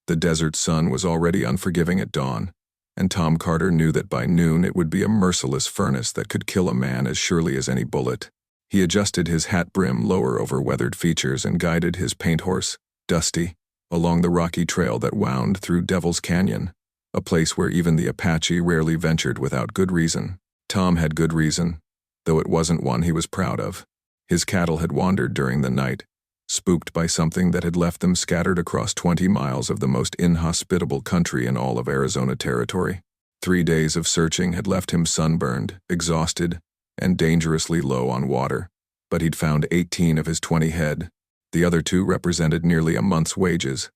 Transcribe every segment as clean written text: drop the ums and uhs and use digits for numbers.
The desert sun was already unforgiving at dawn, and Tom Carter knew that by noon it would be a merciless furnace that could kill a man as surely as any bullet. He adjusted his hat brim lower over weathered features and guided his paint horse, Dusty, along the rocky trail that wound through Devil's Canyon, a place where even the Apache rarely ventured without good reason. Tom had good reason, though it wasn't one he was proud of. His cattle had wandered during the night, spooked by something that had left them scattered across 20 miles of the most inhospitable country in all of Arizona territory. 3 days of searching had left him sunburned, exhausted, and dangerously low on water, but he'd found 18 of his 20 head. The other 2 represented nearly a month's wages,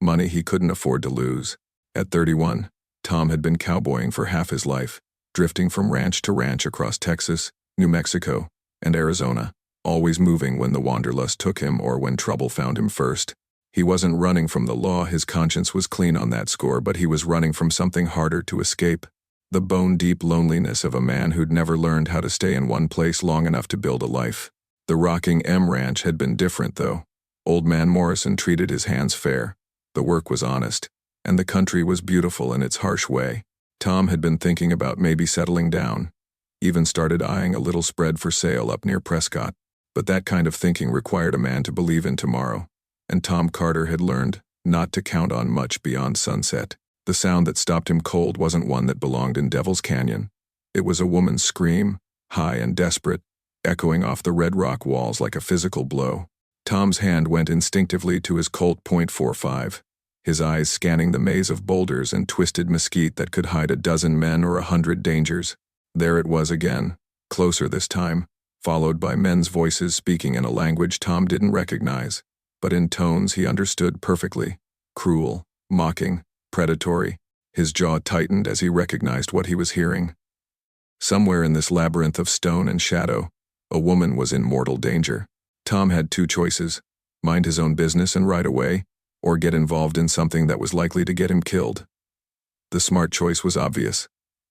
money he couldn't afford to lose. At 31, Tom had been cowboying for half his life, drifting from ranch to ranch across Texas, New Mexico, and Arizona, always moving when the wanderlust took him or when trouble found him first. He wasn't running from the law, his conscience was clean on that score, but he was running from something harder to escape. The bone-deep loneliness of a man who'd never learned how to stay in one place long enough to build a life. The Rocking M Ranch had been different, though. Old Man Morrison treated his hands fair, the work was honest, and the country was beautiful in its harsh way. Tom had been thinking about maybe settling down, even started eyeing a little spread for sale up near Prescott. But that kind of thinking required a man to believe in tomorrow, and Tom Carter had learned not to count on much beyond sunset. The sound that stopped him cold wasn't one that belonged in Devil's Canyon. It was a woman's scream, high and desperate, echoing off the red rock walls like a physical blow. Tom's hand went instinctively to his Colt .45, his eyes scanning the maze of boulders and twisted mesquite that could hide a dozen men or 100 dangers. There it was again, closer this time, followed by men's voices speaking in a language Tom didn't recognize, but in tones he understood perfectly. Cruel, mocking, predatory. His jaw tightened as he recognized what he was hearing. Somewhere in this labyrinth of stone and shadow, a woman was in mortal danger. Tom had 2 choices: mind his own business and ride away, or get involved in something that was likely to get him killed. The smart choice was obvious.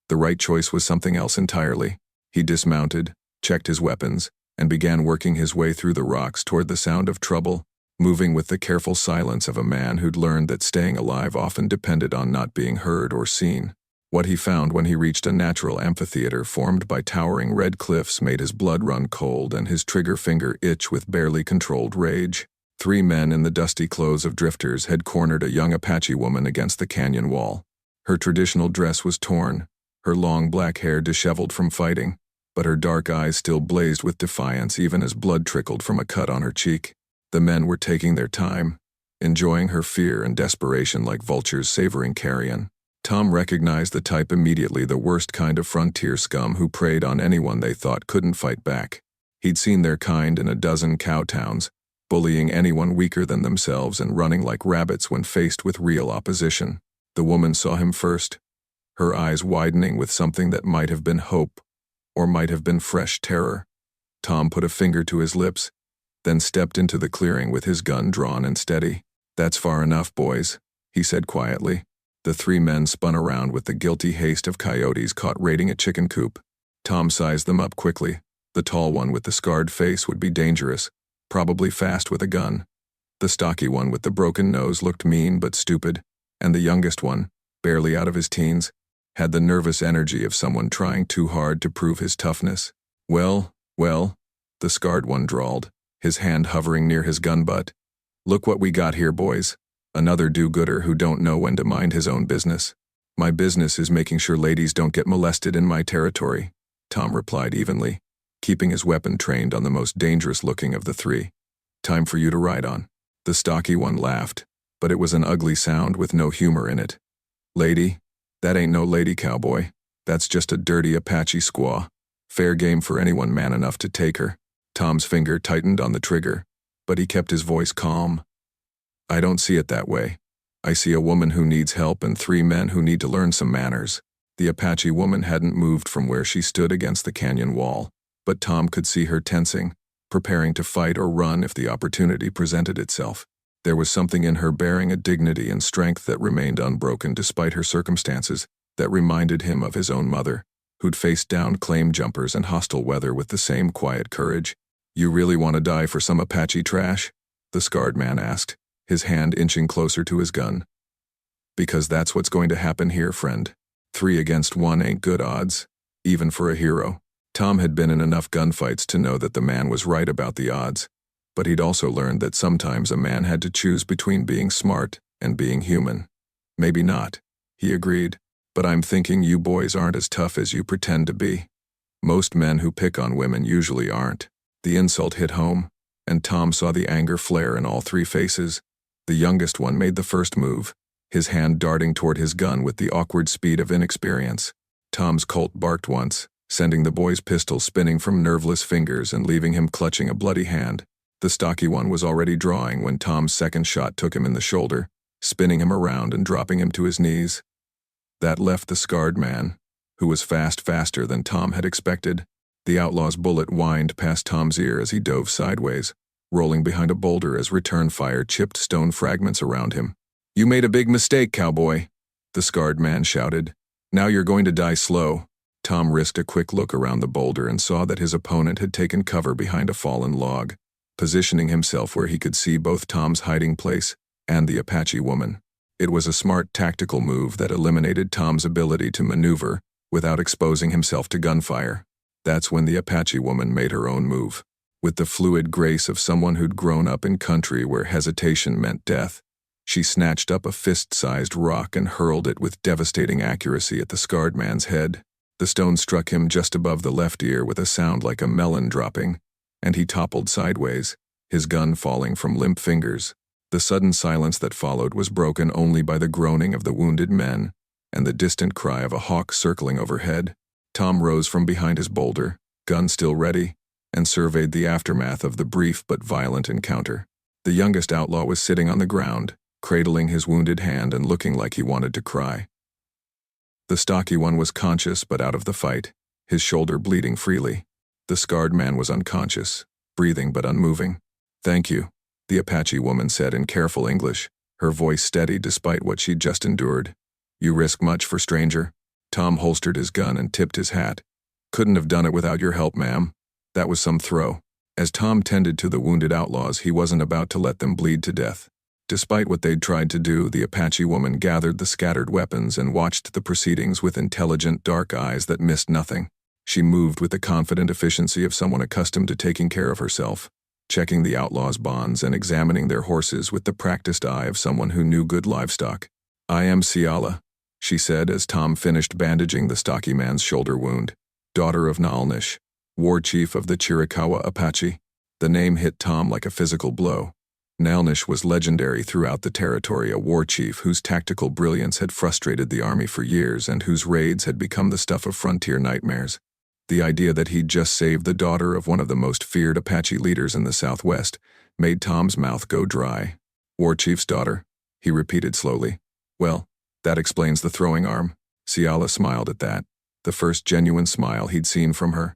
The right choice was something else entirely. He dismounted, checked his weapons, and began working his way through the rocks toward the sound of trouble, moving with the careful silence of a man who'd learned that staying alive often depended on not being heard or seen. What he found when he reached a natural amphitheater formed by towering red cliffs made his blood run cold and his trigger finger itch with barely controlled rage. 3 men in the dusty clothes of drifters had cornered a young Apache woman against the canyon wall. Her traditional dress was torn, her long black hair disheveled from fighting, but her dark eyes still blazed with defiance even as blood trickled from a cut on her cheek. The men were taking their time, enjoying her fear and desperation like vultures savoring carrion. Tom recognized the type immediately, the worst kind of frontier scum who preyed on anyone they thought couldn't fight back. He'd seen their kind in a dozen cow towns, bullying anyone weaker than themselves and running like rabbits when faced with real opposition. The woman saw him first, her eyes widening with something that might have been hope, or might have been fresh terror. Tom put a finger to his lips, then stepped into the clearing with his gun drawn and steady. "That's far enough, boys," he said quietly. The 3 men spun around with the guilty haste of coyotes caught raiding a chicken coop. Tom sized them up quickly. The tall one with the scarred face would be dangerous, probably fast with a gun. The stocky one with the broken nose looked mean but stupid, and the youngest one, barely out of his teens, had the nervous energy of someone trying too hard to prove his toughness. Well, the scarred one drawled, his hand hovering near his gun butt. "Look what we got here, boys. Another do-gooder who don't know when to mind his own business." "My business is making sure ladies don't get molested in my territory," Tom replied evenly, keeping his weapon trained on the most dangerous-looking of the 3. "Time for you to ride on." The stocky one laughed, but it was an ugly sound with no humor in it. "Lady? That ain't no lady, cowboy. That's just a dirty Apache squaw. Fair game for anyone man enough to take her." Tom's finger tightened on the trigger, but he kept his voice calm. "I don't see it that way. I see a woman who needs help and 3 men who need to learn some manners." The Apache woman hadn't moved from where she stood against the canyon wall, but Tom could see her tensing, preparing to fight or run if the opportunity presented itself. There was something in her bearing, a dignity and strength that remained unbroken despite her circumstances, that reminded him of his own mother, who'd faced down claim jumpers and hostile weather with the same quiet courage. "You really want to die for some Apache trash?" the scarred man asked, his hand inching closer to his gun. Because that's what's going to happen here, friend. 3 against 1 ain't good odds, even for a hero. Tom had been in enough gunfights to know that the man was right about the odds, but he'd also learned that sometimes a man had to choose between being smart and being human. Maybe not, he agreed, but I'm thinking you boys aren't as tough as you pretend to be. Most men who pick on women usually aren't. The insult hit home, and Tom saw the anger flare in all 3 faces. The youngest one made the first move, his hand darting toward his gun with the awkward speed of inexperience. Tom's Colt barked once, sending the boy's pistol spinning from nerveless fingers and leaving him clutching a bloody hand. The stocky one was already drawing when Tom's second shot took him in the shoulder, spinning him around and dropping him to his knees. That left the scarred man, who was faster than Tom had expected. The outlaw's bullet whined past Tom's ear as he dove sideways, rolling behind a boulder as return fire chipped stone fragments around him. "You made a big mistake, cowboy," the scarred man shouted. "Now you're going to die slow." Tom risked a quick look around the boulder and saw that his opponent had taken cover behind a fallen log, positioning himself where he could see both Tom's hiding place and the Apache woman. It was a smart tactical move that eliminated Tom's ability to maneuver without exposing himself to gunfire. That's when the Apache woman made her own move. With the fluid grace of someone who'd grown up in country where hesitation meant death, she snatched up a fist-sized rock and hurled it with devastating accuracy at the scarred man's head. The stone struck him just above the left ear with a sound like a melon dropping, and he toppled sideways, his gun falling from limp fingers. The sudden silence that followed was broken only by the groaning of the wounded men and the distant cry of a hawk circling overhead. Tom rose from behind his boulder, gun still ready, and surveyed the aftermath of the brief but violent encounter. The youngest outlaw was sitting on the ground, cradling his wounded hand and looking like he wanted to cry. The stocky one was conscious but out of the fight, his shoulder bleeding freely. The scarred man was unconscious, breathing but unmoving. "Thank you," the Apache woman said in careful English, her voice steady despite what she'd just endured. "You risk much for stranger?" Tom holstered his gun and tipped his hat. "Couldn't have done it without your help, ma'am." That was some throw. As Tom tended to the wounded outlaws, he wasn't about to let them bleed to death. Despite what they'd tried to do, the Apache woman gathered the scattered weapons and watched the proceedings with intelligent, dark eyes that missed nothing. She moved with the confident efficiency of someone accustomed to taking care of herself, checking the outlaws' bonds and examining their horses with the practiced eye of someone who knew good livestock. "I am Ciala," she said as Tom finished bandaging the stocky man's shoulder wound. "Daughter of Naalnish, war chief of the Chiricahua Apache." The name hit Tom like a physical blow. Naalnish was legendary throughout the territory, a war chief whose tactical brilliance had frustrated the army for years and whose raids had become the stuff of frontier nightmares. The idea that he'd just saved the daughter of one of the most feared Apache leaders in the Southwest made Tom's mouth go dry. "War chief's daughter," he repeated slowly. "Well, that explains the throwing arm." Ciala smiled at that, the first genuine smile he'd seen from her.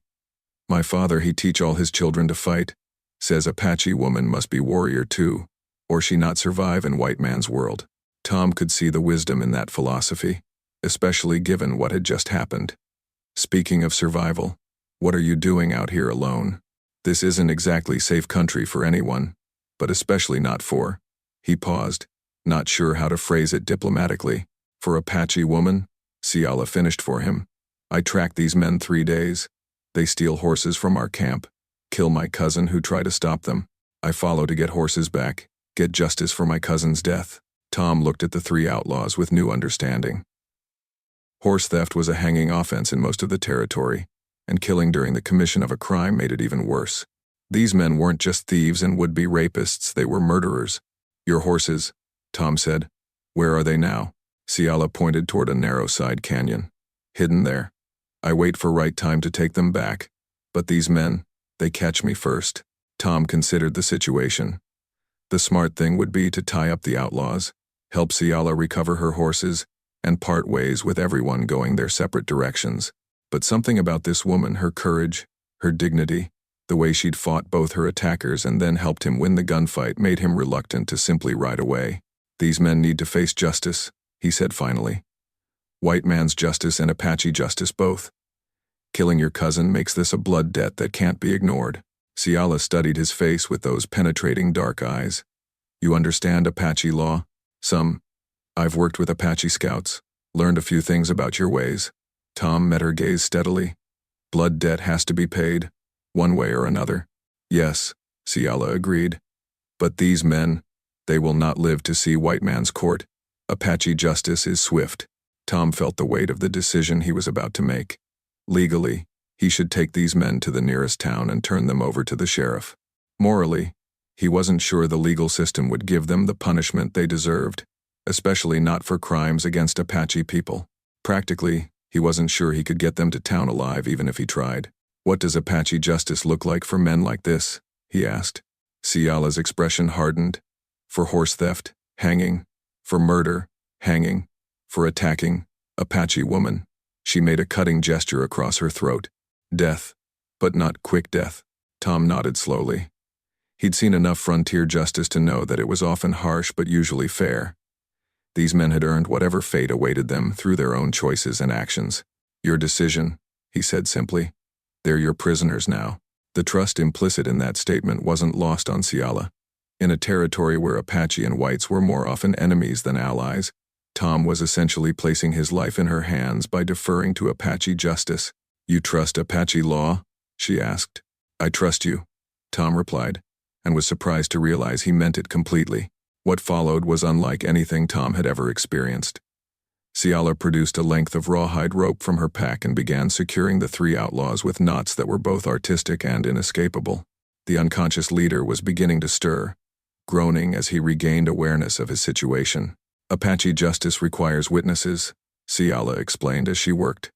"My father, he teach all his children to fight. Says Apache woman must be warrior too, or she not survive in white man's world." Tom could see the wisdom in that philosophy, especially given what had just happened. "Speaking of survival, what are you doing out here alone? This isn't exactly safe country for anyone, but especially not for—" He paused, not sure how to phrase it diplomatically. "For Apache woman?" Ciala finished for him. "I tracked these men 3 days. They steal horses from our camp, kill my cousin who tried to stop them. I follow to get horses back, get justice for my cousin's death." Tom looked at the 3 outlaws with new understanding. Horse theft was a hanging offense in most of the territory, and killing during the commission of a crime made it even worse. These men weren't just thieves and would-be rapists, they were murderers. "Your horses," Tom said. "Where are they now?" Ciala pointed toward a narrow side canyon. "Hidden there. I wait for right time to take them back. But these men, they catch me first." Tom considered the situation. The smart thing would be to tie up the outlaws, help Ciala recover her horses, and part ways with everyone going their separate directions. But something about this woman, her courage, her dignity, the way she'd fought both her attackers and then helped him win the gunfight made him reluctant to simply ride away. "These men need to face justice," he said finally. "White man's justice and Apache justice both. Killing your cousin makes this a blood debt that can't be ignored." Ciala studied his face with those penetrating dark eyes. "You understand Apache law?" "Some. I've worked with Apache scouts, learned a few things about your ways. Tom met her gaze steadily. Blood debt has to be paid, one way or another. Yes, Ciala agreed. But these men, they will not live to see white man's court. Apache justice is swift. Tom felt the weight of the decision he was about to make. Legally, he should take these men to the nearest town and turn them over to the sheriff. Morally, he wasn't sure the legal system would give them the punishment they deserved, especially not for crimes against Apache people. Practically, he wasn't sure he could get them to town alive even if he tried. What does Apache justice look like for men like this? He asked. Ciala's expression hardened. For horse theft, hanging. For murder, hanging. For attacking, Apache woman. She made a cutting gesture across her throat. Death, but not quick death. Tom nodded slowly. He'd seen enough frontier justice to know that it was often harsh but usually fair. These men had earned whatever fate awaited them through their own choices and actions. Your decision, he said simply. They're your prisoners now. The trust implicit in that statement wasn't lost on Ciala. In a territory where Apache and whites were more often enemies than allies, Tom was essentially placing his life in her hands by deferring to Apache justice. You trust Apache law? She asked. I trust you, Tom replied, and was surprised to realize he meant it completely. What followed was unlike anything Tom had ever experienced. Ciala produced a length of rawhide rope from her pack and began securing the three outlaws with knots that were both artistic and inescapable. The unconscious leader was beginning to stir, groaning as he regained awareness of his situation. Apache justice requires witnesses, Ciala explained as she worked.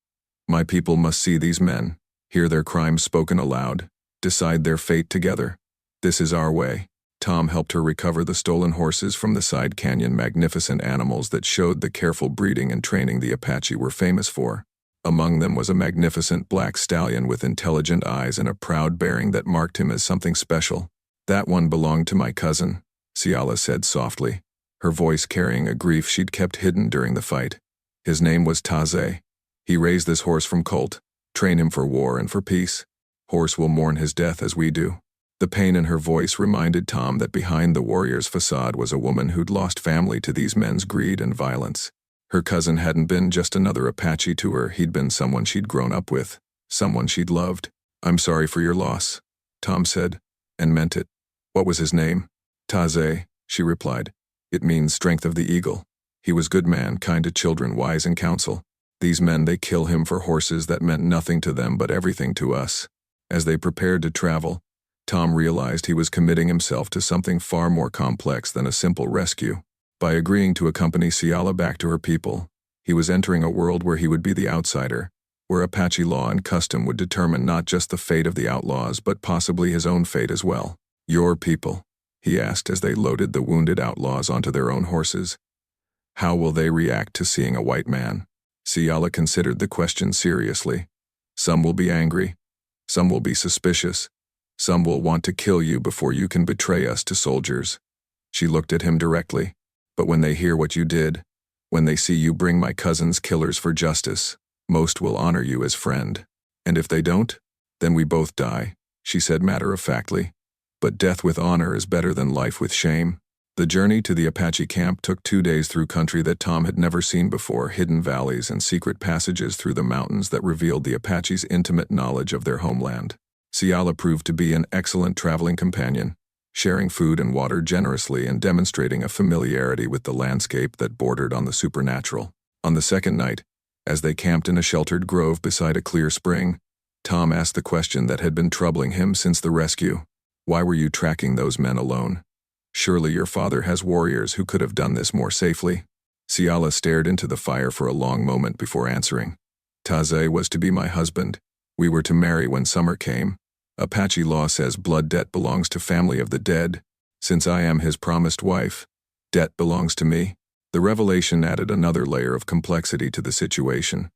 My people must see these men, hear their crimes spoken aloud, decide their fate together. This is our way. Tom helped her recover the stolen horses from the side canyon, magnificent animals that showed the careful breeding and training the Apache were famous for. Among them was a magnificent black stallion with intelligent eyes and a proud bearing that marked him as something special. That one belonged to my cousin, Ciala said softly, her voice carrying a grief she'd kept hidden during the fight. His name was Taze. He raised this horse from colt, trained him for war and for peace. Horse will mourn his death as we do. The pain in her voice reminded Tom that behind the warrior's facade was a woman who'd lost family to these men's greed and violence. Her cousin hadn't been just another Apache to her, he'd been someone she'd grown up with, someone she'd loved. I'm sorry for your loss, Tom said, and meant it. What was his name? Taze, she replied. It means strength of the eagle. He was good man, kind to children, wise in counsel. These men, they kill him for horses that meant nothing to them but everything to us. As they prepared to travel, Tom realized he was committing himself to something far more complex than a simple rescue. By agreeing to accompany Ciala back to her people, he was entering a world where he would be the outsider, where Apache law and custom would determine not just the fate of the outlaws but possibly his own fate as well. Your people, he asked as they loaded the wounded outlaws onto their own horses. How will they react to seeing a white man? Ciala considered the question seriously. Some will be angry. Some will be suspicious. Some will want to kill you before you can betray us to soldiers. She looked at him directly. But when they hear what you did, when they see you bring my cousin's killers for justice, most will honor you as friend. And if they don't, then we both die, she said matter-of-factly. But death with honor is better than life with shame. The journey to the Apache camp took 2 days through country that Tom had never seen before, hidden valleys and secret passages through the mountains that revealed the Apache's intimate knowledge of their homeland. Ciala proved to be an excellent traveling companion, sharing food and water generously and demonstrating a familiarity with the landscape that bordered on the supernatural. On the second night, as they camped in a sheltered grove beside a clear spring, Tom asked the question that had been troubling him since the rescue. Why were you tracking those men alone? Surely your father has warriors who could have done this more safely. Ciala stared into the fire for a long moment before answering. Taze was to be my husband. We were to marry when summer came. Apache law says blood debt belongs to family of the dead. Since I am his promised wife, debt belongs to me. The revelation added another layer of complexity to the situation.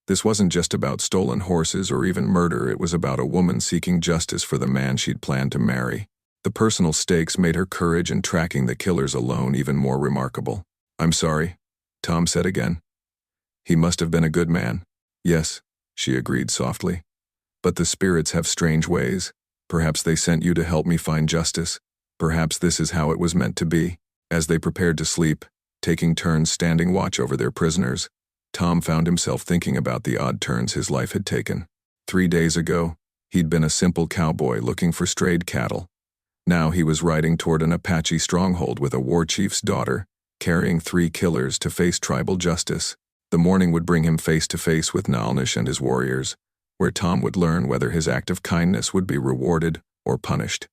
This wasn't just about stolen horses or even murder, it was about a woman seeking justice for the man she'd planned to marry. The personal stakes made her courage in tracking the killers alone even more remarkable. I'm sorry, Tom said again. He must have been a good man. Yes, she agreed softly. But the spirits have strange ways. Perhaps they sent you to help me find justice. Perhaps this is how it was meant to be. As they prepared to sleep, taking turns standing watch over their prisoners. Tom found himself thinking about the odd turns his life had taken. 3 days ago, he'd been a simple cowboy looking for strayed cattle. Now he was riding toward an Apache stronghold with a war chief's daughter, carrying 3 killers to face tribal justice. The morning would bring him face to face with Naalnish and his warriors, where Tom would learn whether his act of kindness would be rewarded or punished.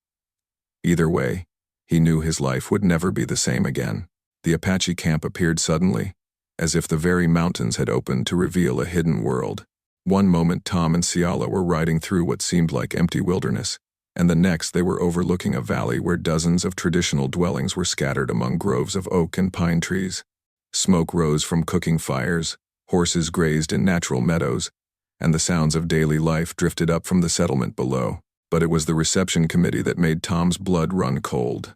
Either way, he knew his life would never be the same again. The Apache camp appeared suddenly, as if the very mountains had opened to reveal a hidden world. One moment Tom and Ciala were riding through what seemed like empty wilderness, and the next they were overlooking a valley where dozens of traditional dwellings were scattered among groves of oak and pine trees. Smoke rose from cooking fires, horses grazed in natural meadows, and the sounds of daily life drifted up from the settlement below. But it was the reception committee that made Tom's blood run cold.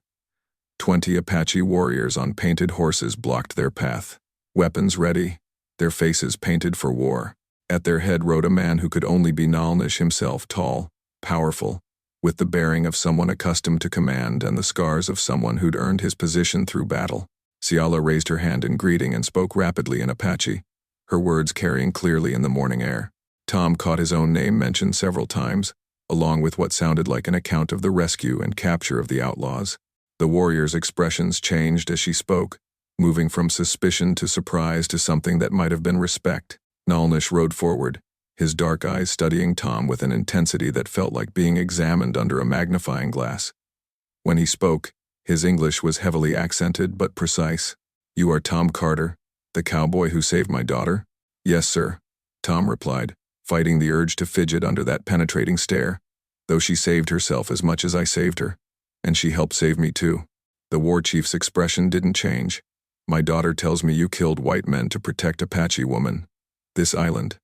20 Apache warriors on painted horses blocked their path, weapons ready, their faces painted for war. At their head rode a man who could only be Naalnish himself, tall, powerful, with the bearing of someone accustomed to command and the scars of someone who'd earned his position through battle. Ciala raised her hand in greeting and spoke rapidly in Apache, her words carrying clearly in the morning air. Tom caught his own name mentioned several times, along with what sounded like an account of the rescue and capture of the outlaws. The warrior's expressions changed as she spoke, moving from suspicion to surprise to something that might have been respect. Naalnish rode forward, his dark eyes studying Tom with an intensity that felt like being examined under a magnifying glass. When he spoke, his English was heavily accented but precise. "You are Tom Carter, the cowboy who saved my daughter?" "Yes, sir," Tom replied, fighting the urge to fidget under that penetrating stare. "Though she saved herself as much as I saved her. And she helped save me too." The war chief's expression didn't change. "My daughter tells me you killed white men to protect Apache woman. This island.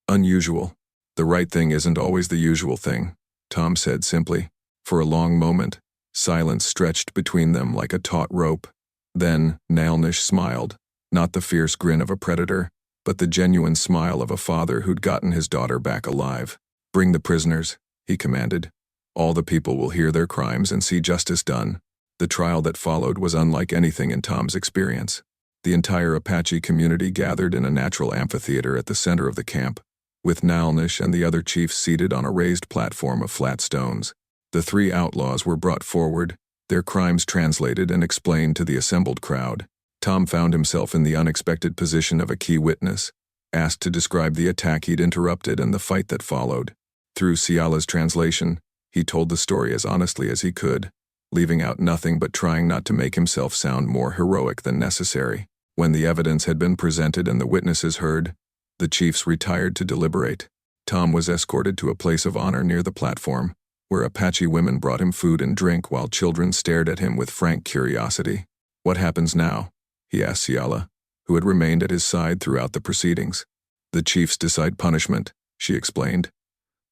Unusual. The right thing isn't always the usual thing," Tom said simply. For a long moment, silence stretched between them like a taut rope. Then, Naalnish smiled, not the fierce grin of a predator, but the genuine smile of a father who'd gotten his daughter back alive. "Bring the prisoners," he commanded. "All the people will hear their crimes and see justice done." The trial that followed was unlike anything in Tom's experience. The entire Apache community gathered in a natural amphitheater at the center of the camp, with Naalnish and the other chiefs seated on a raised platform of flat stones. The 3 outlaws were brought forward, their crimes translated and explained to the assembled crowd. Tom found himself in the unexpected position of a key witness, asked to describe the attack he'd interrupted and the fight that followed. Through Ciala's translation, he told the story as honestly as he could, leaving out nothing but trying not to make himself sound more heroic than necessary. When the evidence had been presented and the witnesses heard, the chiefs retired to deliberate. Tom was escorted to a place of honor near the platform, where Apache women brought him food and drink while children stared at him with frank curiosity. "What happens now?" he asked Ciala, who had remained at his side throughout the proceedings. "The chiefs decide punishment," she explained.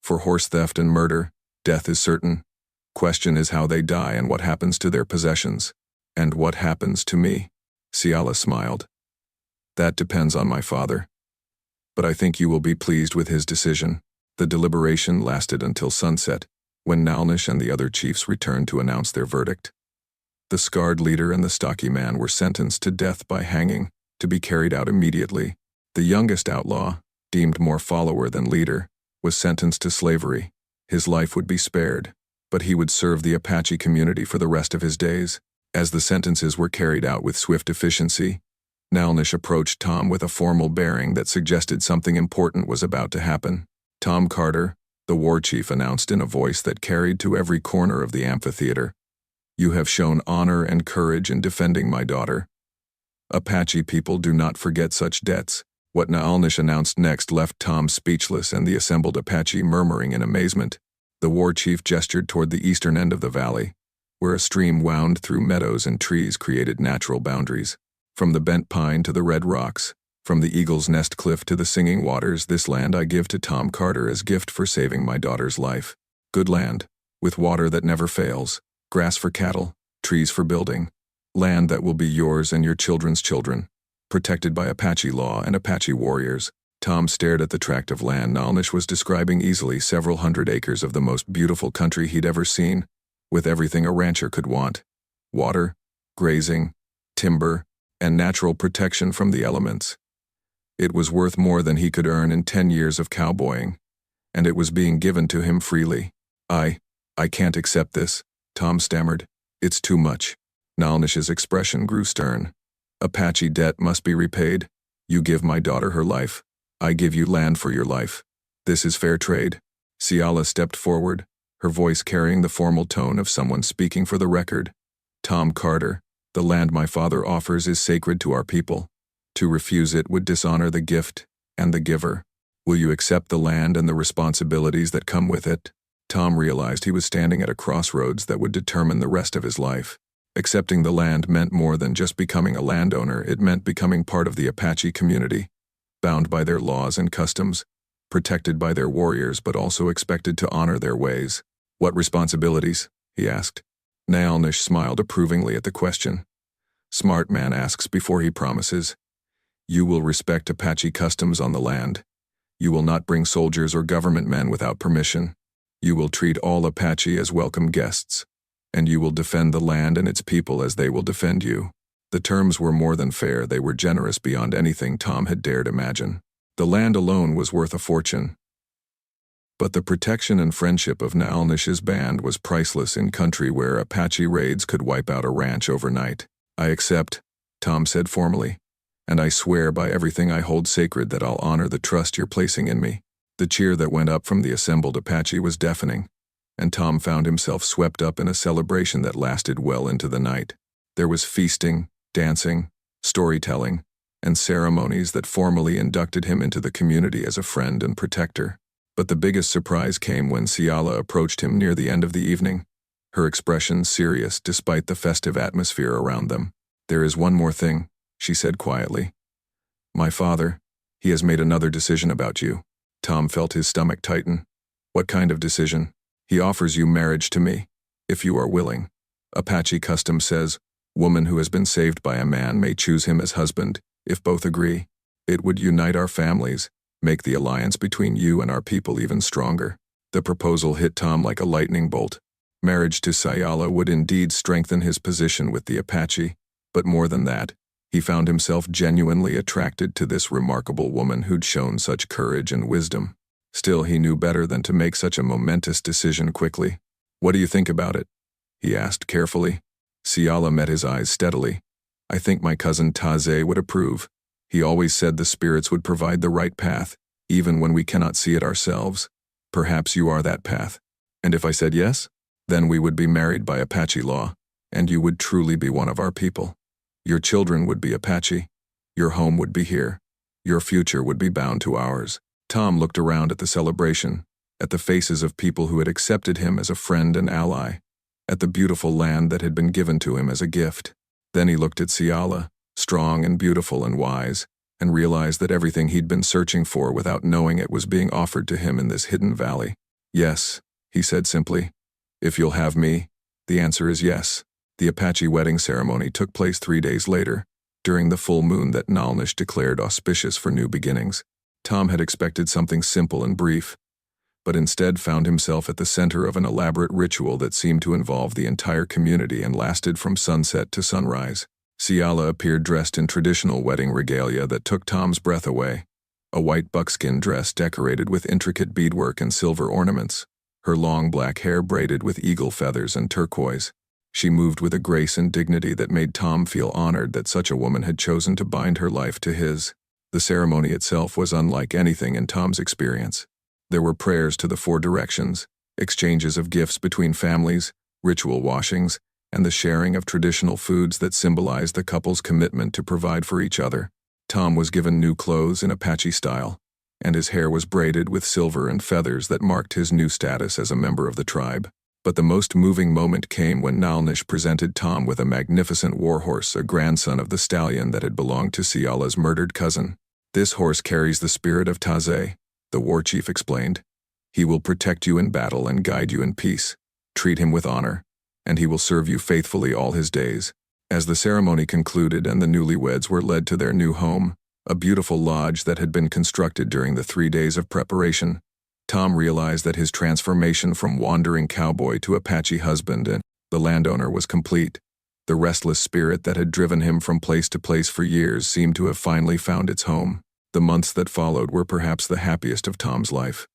"For horse theft and murder, death is certain. Question is how they die and what happens to their possessions. And what happens to me?" Ciala smiled. "That depends on my father. But I think you will be pleased with his decision." The deliberation lasted until sunset, when Naalnish and the other chiefs returned to announce their verdict. The scarred leader and the stocky man were sentenced to death by hanging, to be carried out immediately. The youngest outlaw, deemed more follower than leader, was sentenced to slavery. His life would be spared, but he would serve the Apache community for the rest of his days. As the sentences were carried out with swift efficiency, Naalnish approached Tom with a formal bearing that suggested something important was about to happen. "Tom Carter," the war chief announced in a voice that carried to every corner of the amphitheater, "you have shown honor and courage in defending my daughter. Apache people do not forget such debts." What Naalnish announced next left Tom speechless and the assembled Apache murmuring in amazement. The war chief gestured toward the eastern end of the valley, where a stream wound through meadows and trees created natural boundaries. "From the bent pine to the red rocks, from the Eagle's Nest Cliff to the Singing Waters, this land I give to Tom Carter as gift for saving my daughter's life. Good land, with water that never fails, grass for cattle, trees for building, land that will be yours and your children's children, protected by Apache law and Apache warriors." Tom stared at the tract of land Naalnish was describing, easily several hundred acres of the most beautiful country he'd ever seen, with everything a rancher could want: water, grazing, timber, and natural protection from the elements. It was worth more than he could earn in 10 years of cowboying, and it was being given to him freely. I can't accept this, Tom stammered. It's too much. Naalnish's expression grew stern. Apache debt must be repaid. You give my daughter her life. I give you land for your life. This is fair trade. Ciala stepped forward, her voice carrying the formal tone of someone speaking for the record. Tom Carter, the land my father offers is sacred to our people. To refuse it would dishonor the gift and the giver. Will you accept the land and the responsibilities that come with it? Tom realized he was standing at a crossroads that would determine the rest of his life. Accepting the land meant more than just becoming a landowner, it meant becoming part of the Apache community, bound by their laws and customs, protected by their warriors but also expected to honor their ways. What responsibilities? He asked. Naalnish smiled approvingly at the question. Smart man asks before he promises. You will respect Apache customs on the land. You will not bring soldiers or government men without permission. You will treat all Apache as welcome guests, and you will defend the land and its people as they will defend you. The terms were more than fair, they were generous beyond anything Tom had dared imagine. The land alone was worth a fortune. But the protection and friendship of Naalnish's band was priceless in country where Apache raids could wipe out a ranch overnight. I accept, Tom said formally, and I swear by everything I hold sacred that I'll honor the trust you're placing in me. The cheer that went up from the assembled Apache was deafening, and Tom found himself swept up in a celebration that lasted well into the night. There was feasting, dancing, storytelling, and ceremonies that formally inducted him into the community as a friend and protector. But the biggest surprise came when Ciala approached him near the end of the evening, her expression serious despite the festive atmosphere around them. There is one more thing, she said quietly. My father, he has made another decision about you. Tom felt his stomach tighten. What kind of decision? He offers you marriage to me, if you are willing. Apache custom says, woman who has been saved by a man may choose him as husband, if both agree. It would unite our families, make the alliance between you and our people even stronger. The proposal hit Tom like a lightning bolt. Marriage to Ciala would indeed strengthen his position with the Apache, but more than that, he found himself genuinely attracted to this remarkable woman who'd shown such courage and wisdom. Still, he knew better than to make such a momentous decision quickly. What do you think about it? He asked carefully. Ciala met his eyes steadily. I think my cousin Taze would approve. He always said the spirits would provide the right path, even when we cannot see it ourselves. Perhaps you are that path. And if I said yes? Then we would be married by Apache law, and you would truly be one of our people. Your children would be Apache. Your home would be here. Your future would be bound to ours. Tom looked around at the celebration, at the faces of people who had accepted him as a friend and ally, at the beautiful land that had been given to him as a gift. Then he looked at Ciala, strong and beautiful and wise, and realized that everything he'd been searching for without knowing it was being offered to him in this hidden valley. Yes, he said simply. If you'll have me, the answer is yes. The Apache wedding ceremony took place 3 days later, during the full moon that Naalnish declared auspicious for new beginnings. Tom had expected something simple and brief, but instead found himself at the center of an elaborate ritual that seemed to involve the entire community and lasted from sunset to sunrise. Ciala appeared dressed in traditional wedding regalia that took Tom's breath away, a white buckskin dress decorated with intricate beadwork and silver ornaments, her long black hair braided with eagle feathers and turquoise. She moved with a grace and dignity that made Tom feel honored that such a woman had chosen to bind her life to his. The ceremony itself was unlike anything in Tom's experience. There were prayers to the 4 directions, exchanges of gifts between families, ritual washings, and the sharing of traditional foods that symbolized the couple's commitment to provide for each other. Tom was given new clothes in Apache style, and his hair was braided with silver and feathers that marked his new status as a member of the tribe. But the most moving moment came when Naalnish presented Tom with a magnificent warhorse, a grandson of the stallion that had belonged to Ciala's murdered cousin. This horse carries the spirit of Taze, the war chief explained. He will protect you in battle and guide you in peace. Treat him with honor, and he will serve you faithfully all his days. As the ceremony concluded and the newlyweds were led to their new home, a beautiful lodge that had been constructed during the 3 days of preparation, Tom realized that his transformation from wandering cowboy to Apache husband and the landowner was complete. The restless spirit that had driven him from place to place for years seemed to have finally found its home. The months that followed were perhaps the happiest of Tom's life.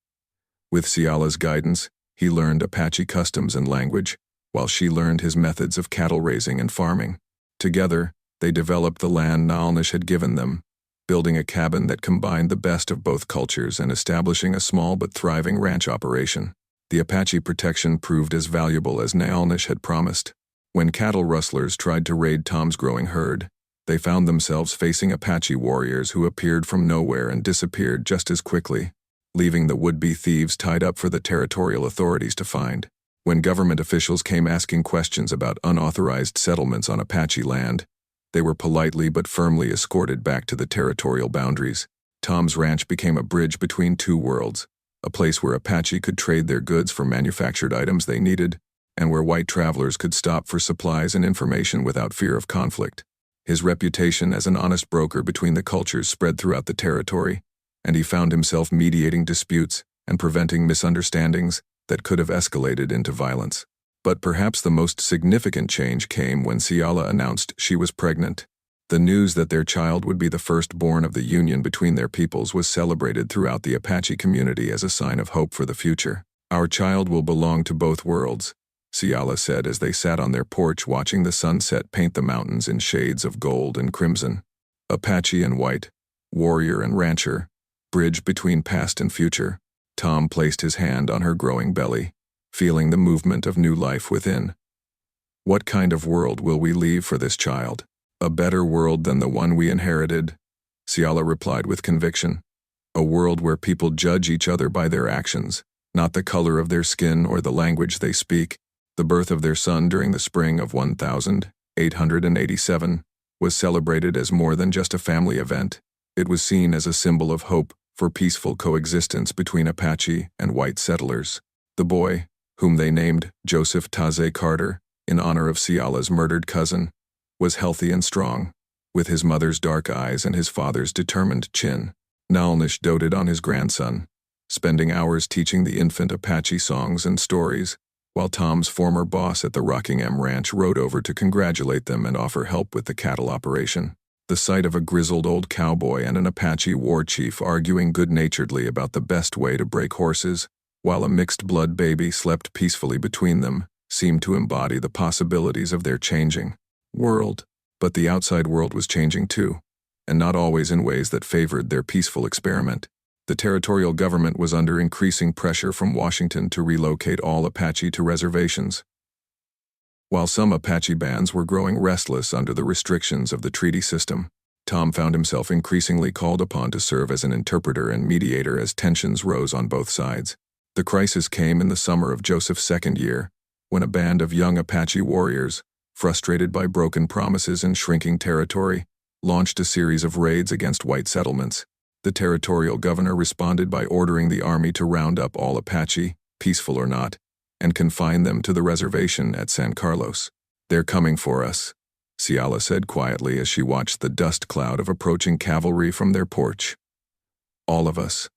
With Ciala's guidance, he learned Apache customs and language, while she learned his methods of cattle raising and farming. Together, they developed the land Naalnish had given them, building a cabin that combined the best of both cultures and establishing a small but thriving ranch operation. The Apache protection proved as valuable as Naalnish had promised. When cattle rustlers tried to raid Tom's growing herd, they found themselves facing Apache warriors who appeared from nowhere and disappeared just as quickly, leaving the would-be thieves tied up for the territorial authorities to find. When government officials came asking questions about unauthorized settlements on Apache land, they were politely but firmly escorted back to the territorial boundaries. Tom's ranch became a bridge between two worlds, a place where Apache could trade their goods for manufactured items they needed, and where white travelers could stop for supplies and information without fear of conflict. His reputation as an honest broker between the cultures spread throughout the territory, and he found himself mediating disputes and preventing misunderstandings that could have escalated into violence. But perhaps the most significant change came when Ciala announced she was pregnant. The news that their child would be the firstborn of the union between their peoples was celebrated throughout the Apache community as a sign of hope for the future. "Our child will belong to both worlds," Ciala said as they sat on their porch watching the sunset paint the mountains in shades of gold and crimson. Apache and white, warrior and rancher, bridge between past and future. Tom placed his hand on her growing belly, feeling the movement of new life within. "What kind of world will we leave for this child?" "A better world than the one we inherited," Ciala replied with conviction. "A world where people judge each other by their actions, not the color of their skin or the language they speak." The birth of their son during the spring of 1887 was celebrated as more than just a family event. It was seen as a symbol of hope for peaceful coexistence between Apache and white settlers. The boy, whom they named Joseph Taze Carter, in honor of Ciala's murdered cousin, was healthy and strong, with his mother's dark eyes and his father's determined chin. Naalnish doted on his grandson, spending hours teaching the infant Apache songs and stories, while Tom's former boss at the Rockingham Ranch rode over to congratulate them and offer help with the cattle operation. The sight of a grizzled old cowboy and an Apache war chief arguing good-naturedly about the best way to break horses, while a mixed-blood baby slept peacefully between them, seemed to embody the possibilities of their changing world. But the outside world was changing too, and not always in ways that favored their peaceful experiment. The territorial government was under increasing pressure from Washington to relocate all Apache to reservations. While some Apache bands were growing restless under the restrictions of the treaty system, Tom found himself increasingly called upon to serve as an interpreter and mediator as tensions rose on both sides. The crisis came in the summer of Joseph's second year, when a band of young Apache warriors, frustrated by broken promises and shrinking territory, launched a series of raids against white settlements. The territorial governor responded by ordering the army to round up all Apache, peaceful or not, and confine them to the reservation at San Carlos. "They're coming for us," Ciala said quietly as she watched the dust cloud of approaching cavalry from their porch. "All of us.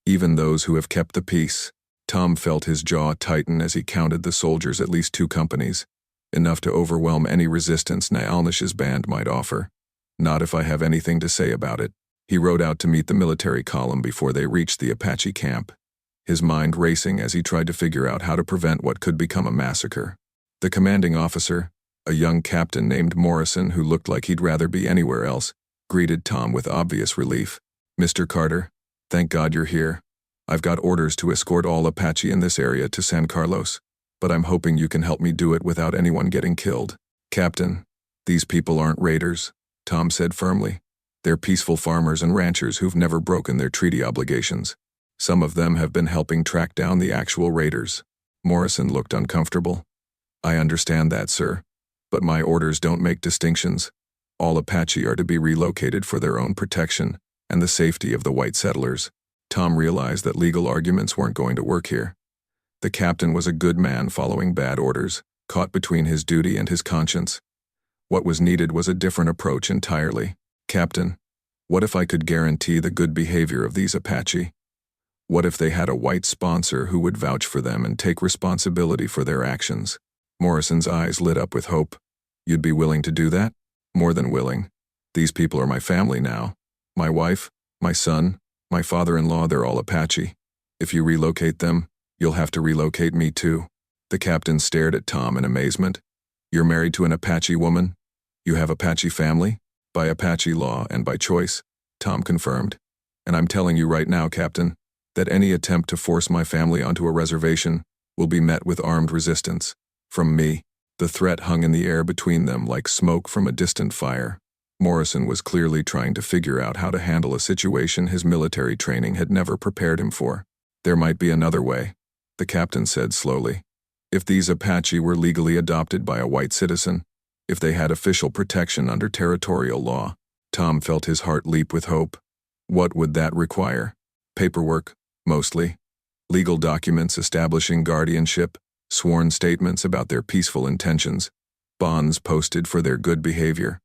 Even those who have kept the peace." Tom felt his jaw tighten as he counted the soldiers, at least 2 companies, enough to overwhelm any resistance Naalnish's band might offer. "Not if I have anything to say about it." He rode out to meet the military column before they reached the Apache camp, his mind racing as he tried to figure out how to prevent what could become a massacre. The commanding officer, a young captain named Morrison who looked like he'd rather be anywhere else, greeted Tom with obvious relief. "Mr. Carter, thank God you're here. I've got orders to escort all Apache in this area to San Carlos, but I'm hoping you can help me do it without anyone getting killed." "Captain, these people aren't raiders," Tom said firmly. "They're peaceful farmers and ranchers who've never broken their treaty obligations. Some of them have been helping track down the actual raiders." Morrison looked uncomfortable. "I understand that, sir, but my orders don't make distinctions. All Apache are to be relocated for their own protection and the safety of the white settlers." Tom realized that legal arguments weren't going to work here. The captain was a good man following bad orders, caught between his duty and his conscience. What was needed was a different approach entirely. "Captain, what if I could guarantee the good behavior of these Apache? What if they had a white sponsor who would vouch for them and take responsibility for their actions?" Morrison's eyes lit up with hope. You'd be willing to do that? More than willing. These people are my family now. My wife, my son, my father-in-law, they're all Apache. If you relocate them, you'll have to relocate me too. The captain stared at Tom in amazement. You're married to an Apache woman? You have Apache family? By Apache law and by choice, Tom confirmed. And I'm telling you right now, Captain, that any attempt to force my family onto a reservation will be met with armed resistance. From me. The threat hung in the air between them like smoke from a distant fire. Morrison was clearly trying to figure out how to handle a situation his military training had never prepared him for. There might be another way, the captain said slowly. If these Apache were legally adopted by a white citizen, if they had official protection under territorial law, Tom felt his heart leap with hope. What would that require? Paperwork, mostly. Legal documents establishing guardianship, sworn statements about their peaceful intentions, bonds posted for their good behavior.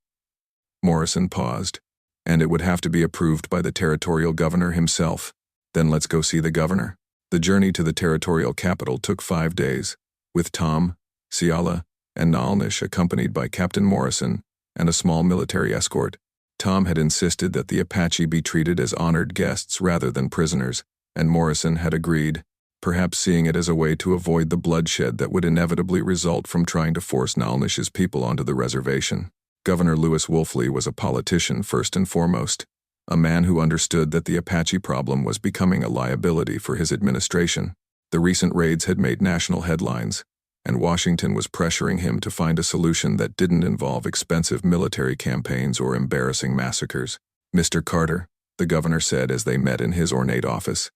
Morrison paused. And it would have to be approved by the territorial governor himself. Then let's go see the governor. The journey to the territorial capital took 5 days, with Tom, Ciala, and Naalnish accompanied by Captain Morrison and a small military escort. Tom had insisted that the Apache be treated as honored guests rather than prisoners, and Morrison had agreed, perhaps seeing it as a way to avoid the bloodshed that would inevitably result from trying to force Naalnish's people onto the reservation. Governor Lewis Wolfley was a politician first and foremost, a man who understood that the Apache problem was becoming a liability for his administration. The recent raids had made national headlines, and Washington was pressuring him to find a solution that didn't involve expensive military campaigns or embarrassing massacres. Mr. Carter, the governor said as they met in his ornate office,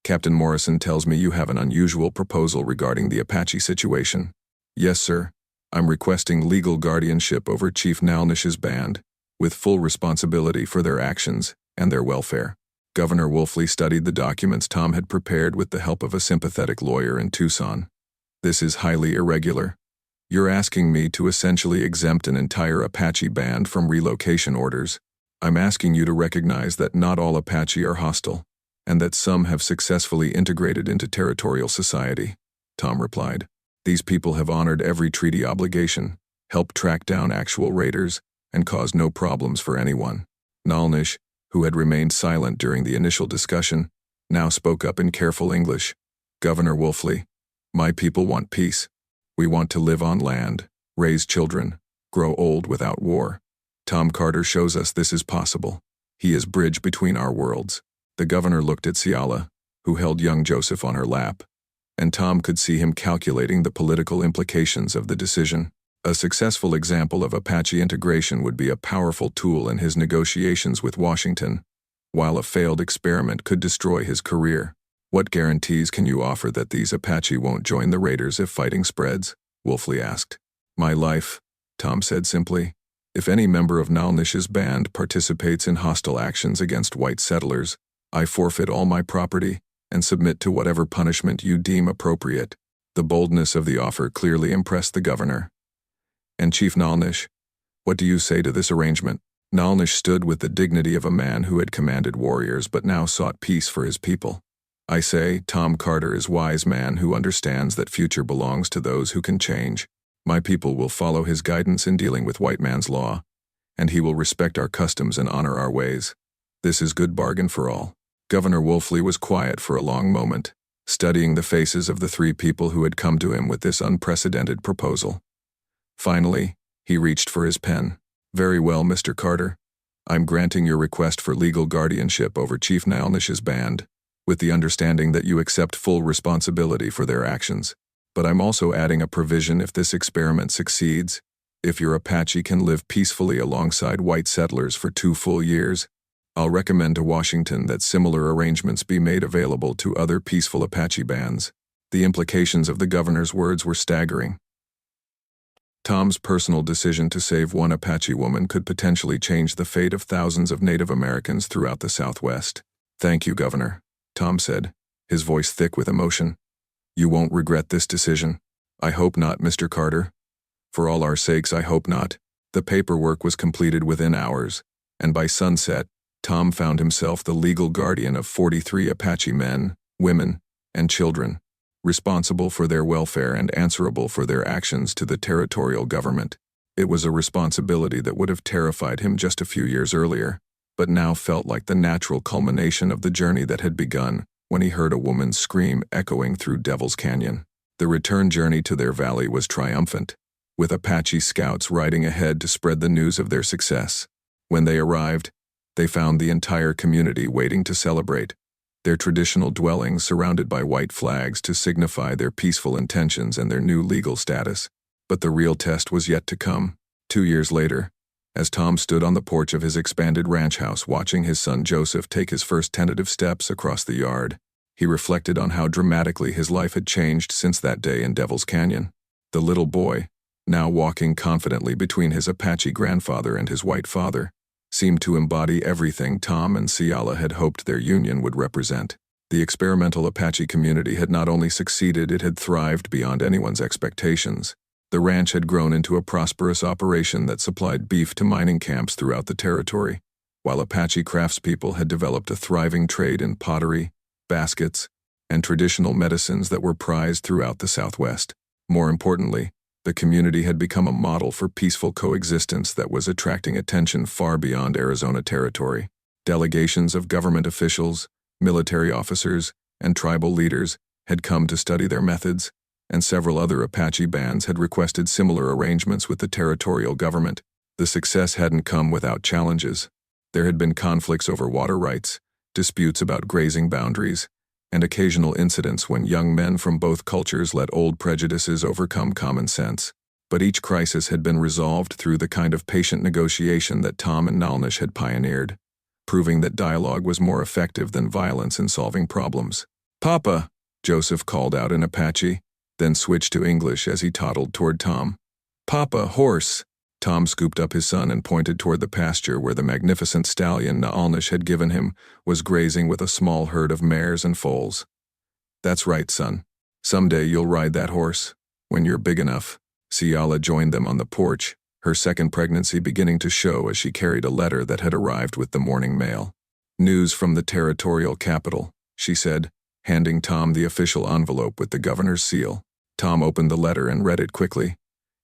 Captain Morrison tells me you have an unusual proposal regarding the Apache situation. Yes, sir. I'm requesting legal guardianship over Chief Naalnish's band, with full responsibility for their actions and their welfare. Governor Wolfley studied the documents Tom had prepared with the help of a sympathetic lawyer in Tucson. This is highly irregular. You're asking me to essentially exempt an entire Apache band from relocation orders. I'm asking you to recognize that not all Apache are hostile, and that some have successfully integrated into territorial society, Tom replied. These people have honored every treaty obligation, helped track down actual raiders, and caused no problems for anyone. Naalnish, who had remained silent during the initial discussion, now spoke up in careful English. Governor Wolfley, my people want peace. We want to live on land, raise children, grow old without war. Tom Carter shows us this is possible. He is bridge between our worlds. The governor looked at Ciala, who held young Joseph on her lap, and Tom could see him calculating the political implications of the decision. A successful example of Apache integration would be a powerful tool in his negotiations with Washington, while a failed experiment could destroy his career. What guarantees can you offer that these Apache won't join the raiders if fighting spreads? Wolfley asked. My life, Tom said simply. If any member of Naalnish's band participates in hostile actions against white settlers, I forfeit all my property and submit to whatever punishment you deem appropriate. The boldness of the offer clearly impressed the governor. And Chief Naalnish, what do you say to this arrangement? Naalnish stood with the dignity of a man who had commanded warriors but now sought peace for his people. I say, Tom Carter is a wise man who understands that future belongs to those who can change. My people will follow his guidance in dealing with white man's law, and he will respect our customs and honor our ways. This is good bargain for all. Governor Wolfley was quiet for a long moment, studying the faces of the 3 people who had come to him with this unprecedented proposal. Finally, he reached for his pen. Very well, Mr. Carter. I'm granting your request for legal guardianship over Chief Naalnish's band, with the understanding that you accept full responsibility for their actions. But I'm also adding a provision if this experiment succeeds, if your Apache can live peacefully alongside white settlers for 2 full years, I'll recommend to Washington that similar arrangements be made available to other peaceful Apache bands. The implications of the governor's words were staggering. Tom's personal decision to save one Apache woman could potentially change the fate of thousands of Native Americans throughout the Southwest. Thank you, Governor, Tom said, his voice thick with emotion. You won't regret this decision. I hope not, Mr. Carter. For all our sakes, I hope not. The paperwork was completed within hours, and by sunset, Tom found himself the legal guardian of 43 Apache men, women, and children, responsible for their welfare and answerable for their actions to the territorial government. It was a responsibility that would have terrified him just a few years earlier, but now felt like the natural culmination of the journey that had begun when he heard a woman's scream echoing through Devil's Canyon. The return journey to their valley was triumphant, with Apache scouts riding ahead to spread the news of their success. When they arrived, they found the entire community waiting to celebrate, their traditional dwellings surrounded by white flags to signify their peaceful intentions and their new legal status. But the real test was yet to come. 2 years later, as Tom stood on the porch of his expanded ranch house watching his son Joseph take his first tentative steps across the yard, he reflected on how dramatically his life had changed since that day in Devil's Canyon. The little boy, now walking confidently between his Apache grandfather and his white father, seemed to embody everything Tom and Ciala had hoped their union would represent. The experimental Apache community had not only succeeded, it had thrived beyond anyone's expectations. The ranch had grown into a prosperous operation that supplied beef to mining camps throughout the territory, while Apache craftspeople had developed a thriving trade in pottery, baskets, and traditional medicines that were prized throughout the Southwest. More importantly, the community had become a model for peaceful coexistence that was attracting attention far beyond Arizona territory. Delegations of government officials, military officers, and tribal leaders had come to study their methods, and several other Apache bands had requested similar arrangements with the territorial government. The success hadn't come without challenges. There had been conflicts over water rights, disputes about grazing boundaries, and occasional incidents when young men from both cultures let old prejudices overcome common sense. But each crisis had been resolved through the kind of patient negotiation that Tom and Naalnish had pioneered, proving that dialogue was more effective than violence in solving problems. "Papa," Joseph called out in Apache, then switched to English as he toddled toward Tom. "Papa, horse." Tom scooped up his son and pointed toward the pasture where the magnificent stallion Naalnish had given him was grazing with a small herd of mares and foals. "That's right, son. Someday you'll ride that horse, when you're big enough." Ciala joined them on the porch, her second pregnancy beginning to show as she carried a letter that had arrived with the morning mail. "News from the territorial capital," she said, handing Tom the official envelope with the governor's seal. Tom opened the letter and read it quickly,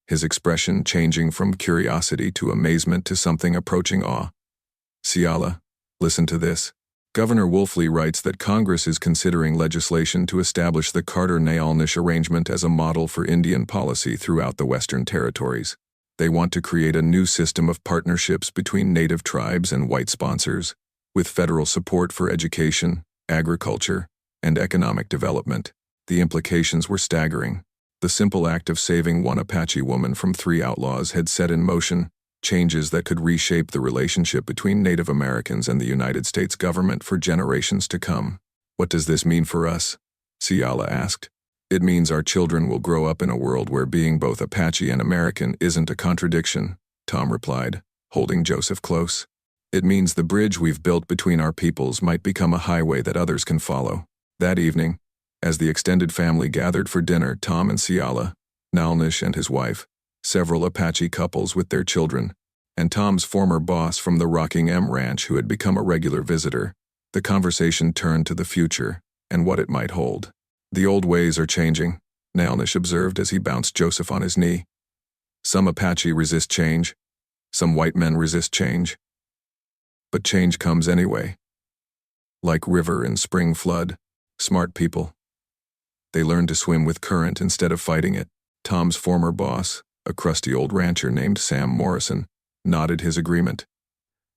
his expression changing from curiosity to amazement to something approaching awe. "Ciala, listen to this. Governor Wolfley writes that Congress is considering legislation to establish the Carter-Naalnish arrangement as a model for Indian policy throughout the Western Territories. They want to create a new system of partnerships between native tribes and white sponsors, with federal support for education, agriculture, and economic development." The implications were staggering. The simple act of saving one Apache woman from 3 outlaws had set in motion changes that could reshape the relationship between Native Americans and the United States government for generations to come. "What does this mean for us?" Ciala asked. "It means our children will grow up in a world where being both Apache and American isn't a contradiction," Tom replied, holding Joseph close. "It means the bridge we've built between our peoples might become a highway that others can follow." That evening, as the extended family gathered for dinner, Tom and Ciala, Naalnish and his wife, several Apache couples with their children, and Tom's former boss from the Rocking M Ranch who had become a regular visitor, the conversation turned to the future and what it might hold. "The old ways are changing," Naalnish observed as he bounced Joseph on his knee. "Some Apache resist change, some white men resist change. But change comes anyway. Like river in spring flood, smart people. They learn to swim with current instead of fighting it." Tom's former boss, a crusty old rancher named Sam Morrison, nodded his agreement.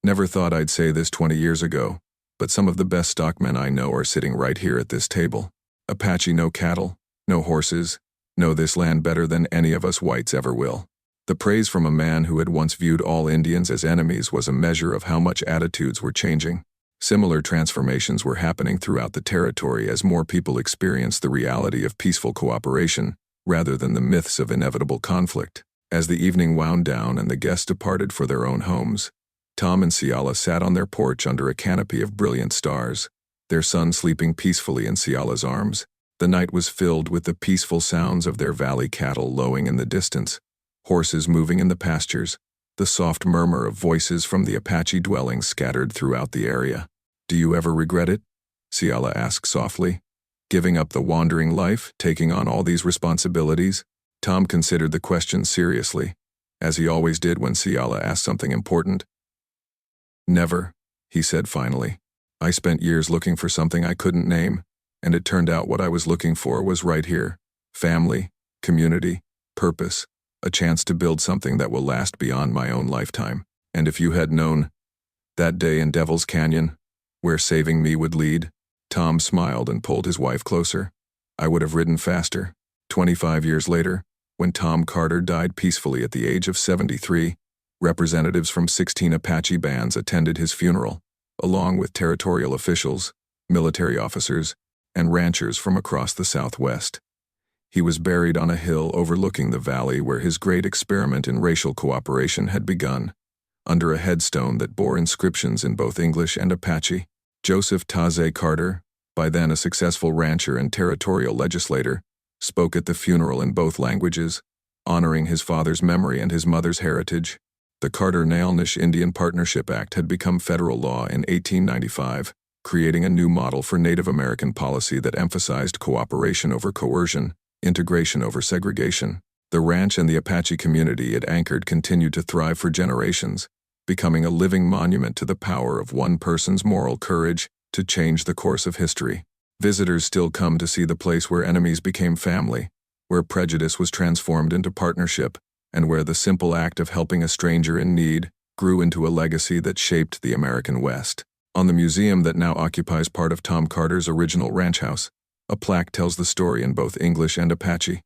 "Never thought I'd say this 20 years ago, but some of the best stockmen I know are sitting right here at this table. Apache know cattle, know horses, know this land better than any of us whites ever will." The praise from a man who had once viewed all Indians as enemies was a measure of how much attitudes were changing. Similar transformations were happening throughout the territory as more people experienced the reality of peaceful cooperation, rather than the myths of inevitable conflict. As the evening wound down and the guests departed for their own homes, Tom and Ciala sat on their porch under a canopy of brilliant stars, their son sleeping peacefully in Ciala's arms. The night was filled with the peaceful sounds of their valley cattle lowing in the distance, horses moving in the pastures, the soft murmur of voices from the Apache dwellings scattered throughout the area. "Do you ever regret it?" Ciala asked softly. "Giving up the wandering life, taking on all these responsibilities?" Tom considered the question seriously. as he always did when Ciala asked something important. Never, he said finally. I spent years looking for something I couldn't name, and it turned out what I was looking for was right here. Family, community, purpose, a chance to build something that will last beyond my own lifetime. And if you had known that day in Devil's Canyon, where saving me would lead, Tom smiled and pulled his wife closer. I would have ridden faster. 25 years later, when Tom Carter died peacefully at the age of 73, representatives from 16 Apache bands attended his funeral, along with territorial officials, military officers, and ranchers from across the Southwest. He was buried on a hill overlooking the valley where his great experiment in racial cooperation had begun, under a headstone that bore inscriptions in both English and Apache. Joseph Taze Carter, by then a successful rancher and territorial legislator, spoke at the funeral in both languages, honoring his father's memory and his mother's heritage. The Carter-Naalnish Indian Partnership Act had become federal law in 1895, creating a new model for Native American policy that emphasized cooperation over coercion, integration over segregation. The ranch and the Apache community it anchored continued to thrive for generations, becoming a living monument to the power of one person's moral courage to change the course of history. Visitors still come to see the place where enemies became family, where prejudice was transformed into partnership, and where the simple act of helping a stranger in need grew into a legacy that shaped the American West. On the museum that now occupies part of Tom Carter's original ranch house, a plaque tells the story in both English and Apache.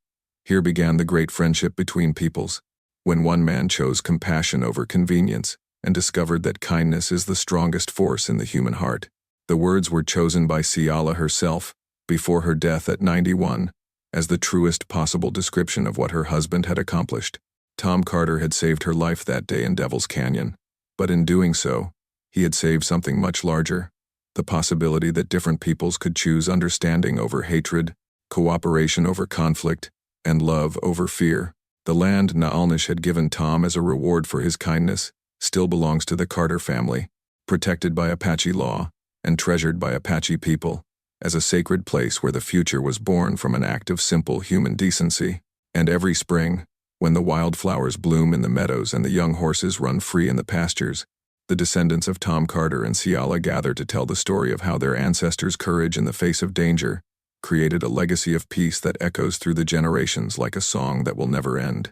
Here began the great friendship between peoples, when one man chose compassion over convenience and discovered that kindness is the strongest force in the human heart. The words were chosen by Ciala herself, before her death at 91, as the truest possible description of what her husband had accomplished. Tom Carter had saved her life that day in Devil's Canyon, but in doing so, he had saved something much larger, the possibility that different peoples could choose understanding over hatred, cooperation over conflict, and love over fear. The land Naalnish had given Tom as a reward for his kindness still belongs to the Carter family, protected by Apache law and treasured by Apache people, as a sacred place where the future was born from an act of simple human decency. And every spring, when the wildflowers bloom in the meadows and the young horses run free in the pastures, the descendants of Tom Carter and Ciala gather to tell the story of how their ancestors' courage in the face of danger created a legacy of peace that echoes through the generations like a song that will never end.